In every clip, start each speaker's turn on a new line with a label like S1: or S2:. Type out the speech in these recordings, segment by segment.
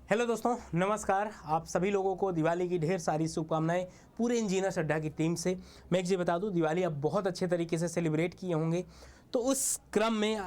S1: Hello दोस्तों, नमस्कार। आप सभी लोगों को दिवाली की ढेर सारी शुभकामनाएं पूरे इंजीनियर्स अड्डा की टीम से। मैं एक चीज़ बता दूं, दिवाली अब बहुत अच्छे तरीके से सेलिब्रेट किए होंगे, तो उस क्रम में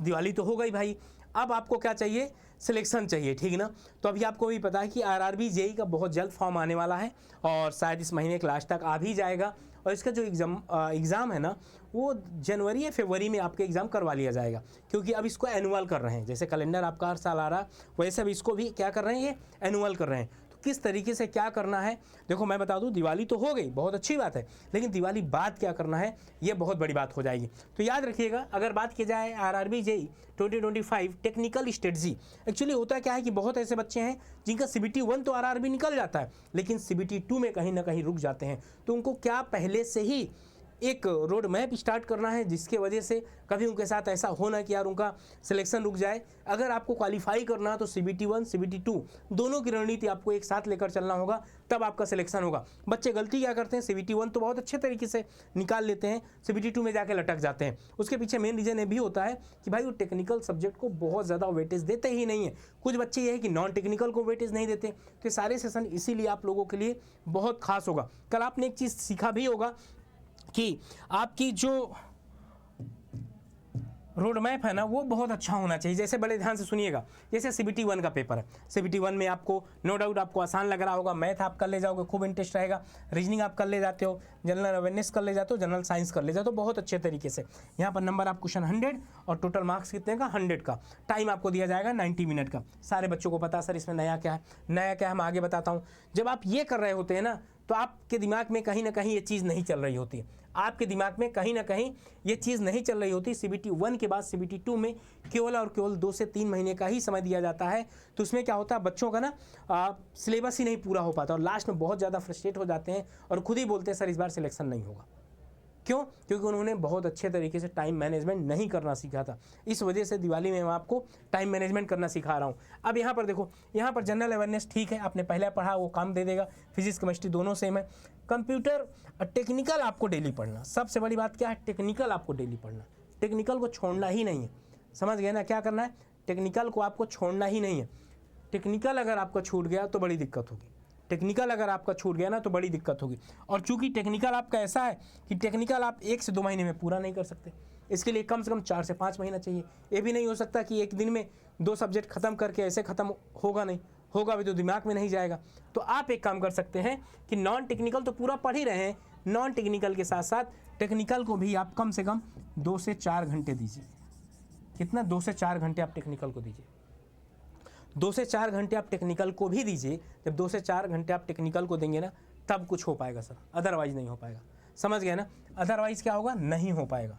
S1: दिवाली तो हो गई भाई, अब आपको क्या चाहिए? सिलेक्शन चाहिए, ठीक ना। तो अभी आपको भी पता है कि आरआरबी जेई का बहुत जल्द फॉर्म आने वाला है और शायद इस महीने के लास्ट तक आ भी जाएगा। और इसका जो एग्ज़ाम है ना, वो जनवरी या फरवरी में आपके एग्ज़ाम करवा लिया जाएगा, क्योंकि अब इसको एनुअल कर रहे हैं। जैसे कैलेंडर आपका हर साल आ रहा, वैसे अब इसको भी क्या कर रहे हैं, ये एनुअल कर रहे हैं। तो किस तरीके से क्या करना है, देखो मैं बता दूं, दिवाली तो हो गई, बहुत अच्छी बात है, लेकिन दिवाली बाद क्या करना है, ये बहुत बड़ी बात हो जाएगी। तो याद रखिएगा, अगर बात की जाए RRB JE 2025 technical strategy, actually होता क्या है कि बहुत ऐसे बच्चे हैं जिनका सीबीटी 1 तो आरआरबी निकल जाता है, लेकिन सीबीटी 2 में कहीं ना कहीं रुक जाते हैं। तो उनको क्या पहले से ही एक रोड मैप स्टार्ट करना है, जिसके वजह से कभी उनके साथ ऐसा हो ना कि यार उनका सिलेक्शन रुक जाए। अगर आपको क्वालिफाई करना है तो सीबीटी 1 सीबीटी 2 दोनों की रणनीति आपको एक साथ लेकर चलना होगा, तब आपका सिलेक्शन होगा। बच्चे गलती क्या करते हैं, सीबीटी 1 तो बहुत अच्छे तरीके से निकाल लेते हैं, सीबीटी 2 में जाके लटक जाते हैं। उसके पीछे मेन रीज़न ये भी होता है कि भाई वो टेक्निकल सब्जेक्ट को बहुत ज़्यादा वेटेज देते ही नहीं है। कुछ बच्चे ये है कि नॉन टेक्निकल को वेटेज नहीं देते। तो ये सारे सेशन इसीलिए आप लोगों के लिए बहुत खास होगा। कल आपने एक चीज़ सीखा भी होगा कि आपकी जो रोड मैप है ना, वो बहुत अच्छा होना चाहिए। जैसे बड़े ध्यान से सुनिएगा, जैसे सीबीटी 1 का पेपर है, सीबीटी 1 में आपको नो डाउट आपको आसान लग रहा होगा, मैथ आप कर ले जाओगे, खूब इंटरेस्ट रहेगा, रीजनिंग आप कर ले जाते हो, जनरल अवेयरनेस कर ले जाते हो, जनरल साइंस कर ले जाते हो बहुत अच्छे तरीके से। यहाँ पर नंबर आप क्वेश्चन 100 और टोटल मार्क्स कितने का, 100 का। टाइम आपको दिया जाएगा 90 मिनट का। सारे बच्चों को पता सर इसमें नया क्या है, नया क्या है मैं आगे बताता हूँ। जब आप ये कर रहे होते हैं ना, तो आपके दिमाग में कहीं ना कहीं ये चीज़ नहीं चल रही होती है, आपके दिमाग में कहीं ना कहीं ये चीज़ नहीं चल रही होती। सीबीटी 1 के बाद सीबीटी 2 में केवल और केवल 2 से 3 महीने का ही समय दिया जाता है। तो उसमें क्या होता है, बच्चों का ना सिलेबस ही नहीं पूरा हो पाता और लास्ट में बहुत ज़्यादा फ्रस्ट्रेट हो जाते हैं और खुद ही बोलते हैं सर इस बार सिलेक्शन नहीं होगा। क्यों? क्योंकि उन्होंने बहुत अच्छे तरीके से टाइम मैनेजमेंट नहीं करना सीखा था। इस वजह से दिवाली में मैं आपको टाइम मैनेजमेंट करना सिखा रहा हूँ। अब यहाँ पर देखो, यहाँ पर जनरल अवेयरनेस ठीक है, आपने पहले पढ़ा वो काम दे देगा, फिजिक्स केमिस्ट्री दोनों सेम है। कंप्यूटर टेक्निकल आपको डेली पढ़ना, सबसे बड़ी बात क्या है, टेक्निकल आपको डेली पढ़ना, टेक्निकल को छोड़ना ही नहीं है। समझ गए ना क्या करना है, टेक्निकल को आपको छोड़ना ही नहीं है। टेक्निकल अगर आपका छूट गया तो बड़ी दिक्कत होगी, टेक्निकल अगर आपका छूट गया ना तो बड़ी दिक्कत होगी। और चूंकि टेक्निकल आपका ऐसा है कि टेक्निकल आप 1 से 2 महीने में पूरा नहीं कर सकते, इसके लिए कम से कम 4 से 5 महीना चाहिए। ये भी नहीं हो सकता कि एक दिन में 2 सब्जेक्ट खत्म करके ऐसे खत्म होगा, नहीं होगा भी तो दिमाग में नहीं जाएगा। तो आप एक काम कर सकते हैं कि नॉन टेक्निकल तो पूरा पढ़ ही रहे हैं, नॉन टेक्निकल के साथ साथ टेक्निकल को भी आप कम से कम 2 से 4 घंटे दीजिए। कितना? 2 से 4 घंटे आप टेक्निकल को दीजिए। 2 से 4 घंटे आप टेक्निकल को भी दीजिए। जब 2 से 4 घंटे आप टेक्निकल को देंगे ना, तब कुछ हो पाएगा सर, अदरवाइज नहीं हो पाएगा। समझ गए ना? अदरवाइज क्या होगा, नहीं हो पाएगा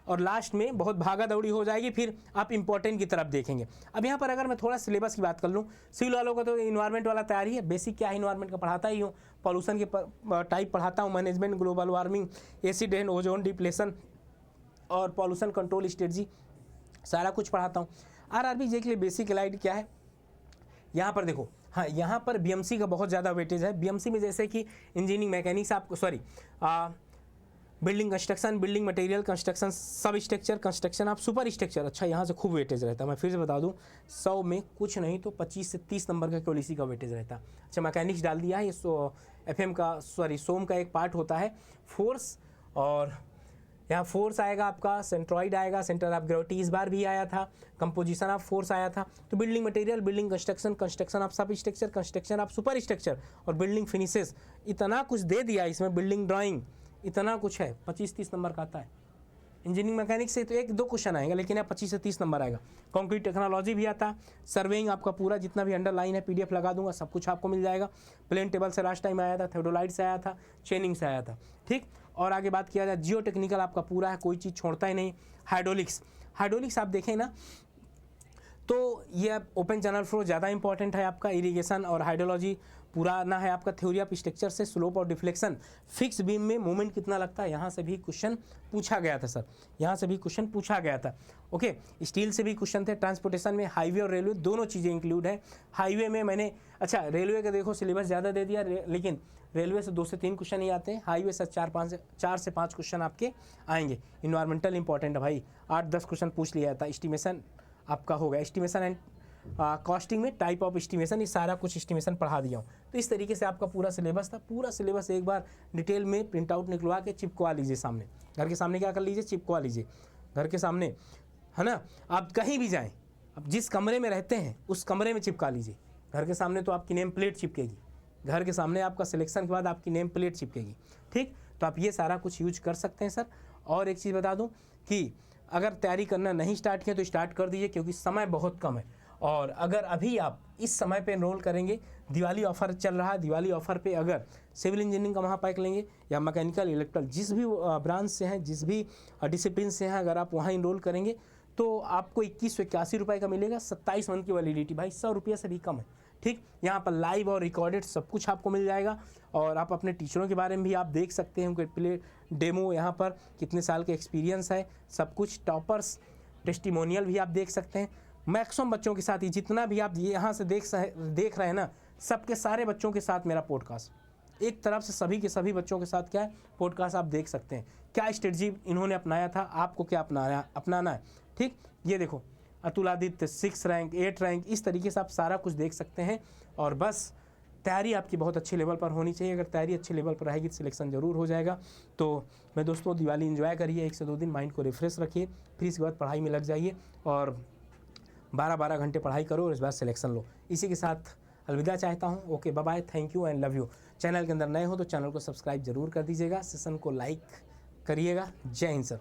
S1: और लास्ट में बहुत भागा दौड़ी हो जाएगी, फिर आप इंपॉर्टेंट की तरफ देखेंगे। अब यहाँ पर अगर मैं थोड़ा सिलेबस की बात कर लूँ, सिविल वालों का तो इन्वायरमेंट वाला तैयारी है, बेसिक क्या है इन्वायरमेंट का पढ़ाता ही हूँ, पॉल्यूशन के टाइप पढ़ाता हूँ, management, global warming, acid and ozone depletion और पॉल्यूशन कंट्रोल स्ट्रेटजी, सारा कुछ पढ़ाता हूँ। आरआरबी जे के लिए बेसिक एलाइड क्या है, यहाँ पर देखो, हाँ यहाँ पर बीएमसी का बहुत ज़्यादा वेटेज है। बीएमसी में जैसे कि इंजीनियरिंग मैकेनिक्स आपको, sorry building construction, building material construction, सब स्ट्रक्चर कंस्ट्रक्शन, आप सुपर स्ट्रक्चर, अच्छा यहाँ से खूब वेटेज रहता है। मैं फिर से बता दूँ, 100 में कुछ नहीं तो 25 से 30 नंबर का केवल इसी का वेटेज रहता है। अच्छा मैकेनिक्स डाल दिया है, ये एफएम का, सॉरी सोम का एक पार्ट होता है फोर्स, और यहाँ फोर्स आएगा आपका, सेंट्रॉइड आएगा, सेंटर ऑफ ग्रेविटी इस बार भी आया था, कंपोजिशन ऑफ फोर्स आया था। तो building material, building construction, construction of substructure, construction of superstructure और बिल्डिंग फिनिशेस, इतना कुछ दे दिया इसमें, बिल्डिंग ड्राइंग, इतना कुछ है, 25-30 नंबर का आता है। इंजीनियरिंग मैकेनिक्स से तो 1-2 क्वेश्चन आएगा, लेकिन यहाँ 25 से 30 नंबर आएगा। कंक्रीट टेक्नोलॉजी भी आता, सर्वेइंग आपका पूरा जितना भी अंडरलाइन है पीडीएफ लगा दूंगा, सब कुछ आपको मिल जाएगा। प्लेन टेबल से लास्ट टाइम आया था, थेओडोलाइट से आया था, चेनिंग से आया था, ठीक। और आगे बात किया जाए, जियो टेक्निकल आपका पूरा है, कोई चीज़ छोड़ता ही नहीं। हाइड्रोलिक्स, हाइड्रोलिक्स आप देखें ना तो ये ओपन चैनल फ्लो ज़्यादा इंपॉर्टेंट है आपका, इरिगेशन और हाइड्रोलॉजी पूरा ना है आपका, थ्योरी ऑफ स्ट्रक्चर से स्लोप और डिफ्लेक्शन, फिक्स बीम में मूवमेंट कितना लगता है, यहाँ से भी क्वेश्चन पूछा गया था सर, यहाँ से भी क्वेश्चन पूछा गया था। ओके, स्टील से भी क्वेश्चन थे। ट्रांसपोर्टेशन में हाईवे और रेलवे दोनों चीज़ें इंक्लूड है। हाईवे में मैंने, अच्छा रेलवे का देखो सिलेबस ज़्यादा दे दिया, लेकिन रेलवे से 2 से 3 क्वेश्चन ही आते हैं, हाईवे से 4 से 5 क्वेश्चन आपके आएंगे। इन्वायरमेंटल इंपॉर्टेंट है भाई, 8-10 क्वेश्चन पूछ लिया था। एस्टिमेशन आपका होगा, एस्टिमेशन एंड कॉस्टिंग में टाइप ऑफ एस्टिमेशन, ये सारा कुछ एस्टिमेशन पढ़ा दिया हूँ। तो इस तरीके से आपका पूरा सिलेबस था। पूरा सिलेबस एक बार डिटेल में प्रिंट आउट निकलवा के चिपकवा लीजिए सामने, घर के सामने क्या कर लीजिए, चिपकवा लीजिए घर के सामने, है ना। आप कहीं भी जाएँ, अब जिस कमरे में रहते हैं उस कमरे में चिपका लीजिए। घर के सामने तो आपकी नेम प्लेट चिपकेगी, घर के सामने आपका सिलेक्शन के बाद आपकी नेम प्लेट चिपकेगी, ठीक। तो आप ये सारा कुछ यूज कर सकते हैं सर। और एक चीज़ बता दूं कि अगर तैयारी करना नहीं स्टार्ट किया तो स्टार्ट कर दीजिए, क्योंकि समय बहुत कम है। और अगर अभी आप इस समय पे एनरोल करेंगे, दिवाली ऑफर चल रहा है, दिवाली ऑफर पे अगर सिविल इंजीनियरिंग का महापैक लेंगे या मैकेनिकल, इलेक्ट्रिकल, जिस भी ब्रांच से हैं, जिस भी डिसिप्लिन से हैं, अगर आप वहाँ एनरोल करेंगे तो आपको 2181 रुपये का मिलेगा। 27 मंथ की वैलिडिटी, भाई 100 रुपये से भी कम है, ठीक। यहाँ पर लाइव और रिकॉर्डेड सब कुछ आपको मिल जाएगा। और आप अपने टीचरों के बारे में भी आप देख सकते हैं, उनके प्ले डेमो, यहाँ पर कितने साल का एक्सपीरियंस है, सब कुछ। टॉपर्स टेस्टिमोनियल भी आप देख सकते हैं। मैक्सिमम बच्चों के साथ ही, जितना भी आप ये यहाँ से देख रहे हैं ना, सबके सारे बच्चों के साथ मेरा पॉडकास्ट, एक तरफ से सभी के सभी बच्चों के साथ क्या है, पॉडकास्ट आप देख सकते हैं। क्या स्ट्रेटजी इन्होंने अपनाया था, आपको क्या अपनाना है, ठीक। ये देखो, अतुलादित्य 6 रैंक, 8 रैंक, इस तरीके से आप सारा कुछ देख सकते हैं। और बस तैयारी आपकी बहुत अच्छे लेवल पर होनी चाहिए। अगर तैयारी अच्छे लेवल पर रहेगी तो सिलेक्शन जरूर हो जाएगा। तो मैं दोस्तों, दिवाली एंजॉय करिए, 1 से 2 दिन माइंड को रिफ्रेश रखिए, फिर इसके बाद पढ़ाई में लग जाइए और 12-12 घंटे पढ़ाई करो और इस बार सिलेक्शन लो। इसी के साथ अलविदा चाहता हूँ। Okay, bye bye, thank you and love you. Channel के अंदर नए हो तो चैनल को सब्सक्राइब जरूर कर दीजिएगा, सेशन को लाइक करिएगा। जय हिंद सर।